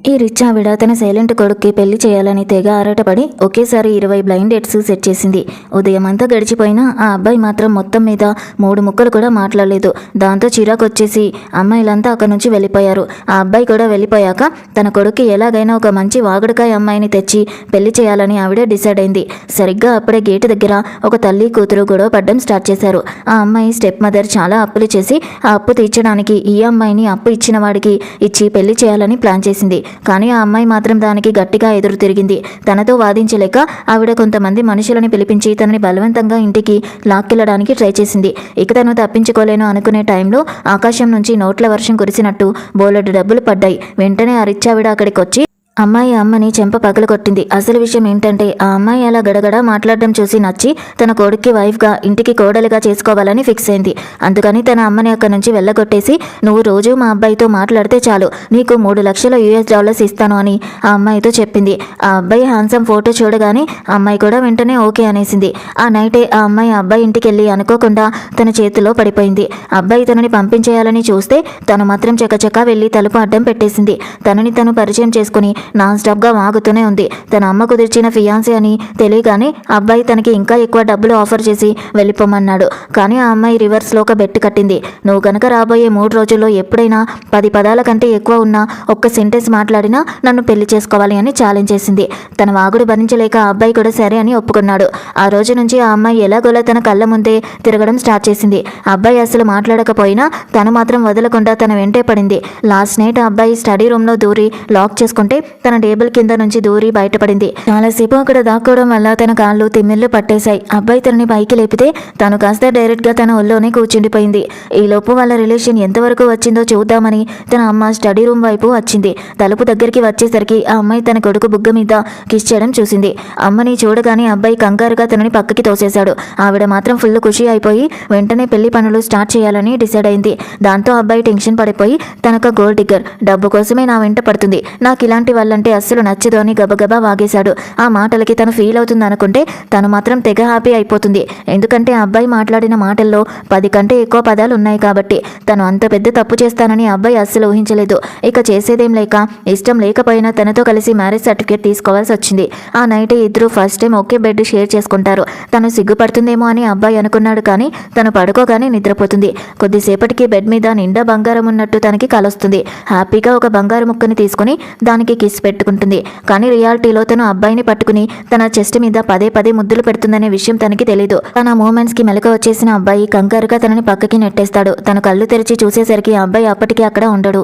ఈ రిచ్ ఆవిడ తన సైలెంట్ కొడుక్కి పెళ్లి చేయాలని తెగ ఆరాటపడి ఒకేసారి 20 బ్లైండ్ డేట్స్ సెట్ చేసింది. ఉదయం అంతా గడిచిపోయినా ఆ అబ్బాయి మాత్రం మొత్తం మీద 3 ముక్కలు కూడా మాట్లాడలేదు. దాంతో చిరాకు వచ్చేసి అమ్మాయిలంతా అక్కడి నుంచి వెళ్ళిపోయారు. ఆ అబ్బాయి కూడా వెళ్ళిపోయాక తన కొడుక్కి ఎలాగైనా ఒక మంచి వాగుడుకాయ అమ్మాయిని తెచ్చి పెళ్లి చేయాలని ఆవిడ డిసైడ్ అయింది. సరిగ్గా అప్పుడే గేటు దగ్గర ఒక తల్లి కూతురు గొడవ పడ్డం స్టార్ట్ చేశారు. ఆ అమ్మాయి స్టెప్ మదర్ చాలా అప్పులు చేసి ఆ అప్పు తీర్చడానికి ఈ అమ్మాయిని అప్పు ఇచ్చిన వాడికి ఇచ్చి పెళ్లి చేయాలని ప్లాన్ చేసింది. కానీ ఆ అమ్మాయి మాత్రం దానికి గట్టిగా ఎదురు తిరిగింది. తనతో వాదించలేక ఆవిడ కొంతమంది మనుషులని పిలిపించి తనని బలవంతంగా ఇంటికి లాక్కెళ్లడానికి ట్రై చేసింది. ఇక తను తప్పించుకోలేను అనుకునే టైంలో ఆకాశం నుంచి నోట్ల వర్షం కురిసినట్టు బోలెడు డబ్బులు పడ్డాయి. వెంటనే ఆ రిచ్ ఆవిడ అక్కడికి వచ్చి అమ్మాయి అమ్మని చెంప పగలగొట్టింది. అసలు విషయం ఏంటంటే ఆ అమ్మాయి అలా గడగడ మాట్లాడడం చూసి నచ్చి తన కొడుక్కి వైఫ్గా ఇంటికి కోడలిగా చేసుకోవాలని ఫిక్స్ అయింది. అందుకని తన అమ్మని అక్కడి నుంచి వెళ్ళగొట్టేసి నువ్వు రోజు మా అబ్బాయితో మాట్లాడితే చాలు నీకు $3 లక్షల US ఇస్తాను అని ఆ అమ్మాయితో చెప్పింది. ఆ అబ్బాయి హ్యాండ్సమ్ ఫోటో చూడగానే అమ్మాయి కూడా వెంటనే ఓకే అనేసింది. ఆ నైటే ఆ అమ్మాయి అబ్బాయి ఇంటికి వెళ్ళి అనుకోకుండా తన చేతిలో పడిపోయింది. అబ్బాయి తనని పంపించేయాలని చూస్తే తను మాత్రం చకచకా వెళ్ళి తలుపు అడ్డం పెట్టేసింది. తనని తను పరిచయం చేసుకుని నాన్ స్టాప్గా వాగుతూనే ఉంది. తన అమ్మ కుదిర్చిన ఫియాన్సీ అని తెలియగానే అబ్బాయి తనకి ఇంకా ఎక్కువ డబ్బులు ఆఫర్ చేసి వెళ్ళిపోమన్నాడు. కానీ ఆ అమ్మాయి రివర్స్లో ఒక బెట్టు కట్టింది. నువ్వు కనుక రాబోయే 3 రోజుల్లో ఎప్పుడైనా 10 పదాల కంటే ఎక్కువ ఉన్న ఒక్క సెంటెన్స్ మాట్లాడినా నన్ను పెళ్లి చేసుకోవాలి అని ఛాలెంజ్ చేసింది. తన వాగుడు భరించలేక ఆ అబ్బాయి కూడా సరే అని ఒప్పుకున్నాడు. ఆ రోజు నుంచి ఆ అమ్మాయి ఎలాగోలా తన కళ్ళ ముందే తిరగడం స్టార్ట్ చేసింది. ఆ అబ్బాయి అసలు మాట్లాడకపోయినా తను మాత్రం వదలకుండా తన వెంటే పడింది. లాస్ట్ నైట్ ఆ అబ్బాయి స్టడీ రూమ్లో దూరి లాక్ చేసుకుంటే తన టేబుల్ కింద నుంచి దూరి బయటపడింది. చాలాసేపు అక్కడ దాక్కోవడం వల్ల తన కాళ్ళు తిమ్మిళ్ళు పట్టేశాయి. అబ్బాయి తనని పైకి లేపితే తను కాస్త డైరెక్ట్గా తన ఒళ్ళోనే కూర్చుండిపోయింది. ఈలోపు వాళ్ళ రిలేషన్ ఎంతవరకు వచ్చిందో చూద్దామని తన అమ్మ స్టడీ రూమ్ వైపు వచ్చింది. తలుపు దగ్గరికి వచ్చేసరికి ఆ అమ్మాయి తన కొడుకు బుగ్గ మీద కిస్ చేయడం చూసింది. అమ్మని చూడగానే అబ్బాయి కంగారుగా తనని పక్కకి తోసేశాడు. ఆవిడ మాత్రం ఫుల్ ఖుషి అయిపోయి వెంటనే పెళ్లి పనులు స్టార్ట్ చేయాలని డిసైడ్ అయింది. దాంతో అబ్బాయి టెన్షన్ పడిపోయి తనొక గోల్డ్ డిగ్గర్, డబ్బు కోసమే నా వెంట పడుతుంది, నాకు ఇలాంటి వాళ్ళంటే అస్సలు నచ్చదు అని గబగబా వాగేశాడు. ఆ మాటలకి తను ఫీల్ అవుతుంది అనుకుంటే తను మాత్రం తెగ హ్యాపీ అయిపోతుంది. ఎందుకంటే ఆ అబ్బాయి మాట్లాడిన మాటల్లో 10 కంటే ఎక్కువ పదాలు ఉన్నాయి కాబట్టి. తను అంత పెద్ద తప్పు చేస్తానని అబ్బాయి అస్సలు ఊహించలేదు. ఇక చేసేదేం లేక ఇష్టం లేకపోయినా తనతో కలిసి మ్యారేజ్ సర్టిఫికేట్ తీసుకోవాల్సి వచ్చింది. ఆ నైట్ ఇద్దరు ఫస్ట్ టైం ఒకే బెడ్ షేర్ చేసుకుంటారు. తను సిగ్గుపడుతుందేమో అని అబ్బాయి అనుకున్నాడు. కానీ తను పడుకోగానే నిద్రపోతుంది. కొద్దిసేపటికి బెడ్ మీద నిండా బంగారం ఉన్నట్టు తనకి కలొస్తుంది. హ్యాపీగా ఒక బంగారు ముక్కని తీసుకుని దానికి కిస్ పెట్టుకుంటుంది. కానీ రియాలిటీలో తను అబ్బాయిని పట్టుకుని తన చెస్ట్ మీద పదే పదే ముద్దులు పెడుతుందనే విషయం తనకి తెలీదు. తన మూమెంట్స్ కి మెలక వచ్చేసిన అబ్బాయి కంగారుగా తనని పక్కకి నెట్టేస్తాడు. తన కళ్ళు తెరిచి చూసేసరికి ఆ అబ్బాయి అప్పటికీ అక్కడ ఉండడు.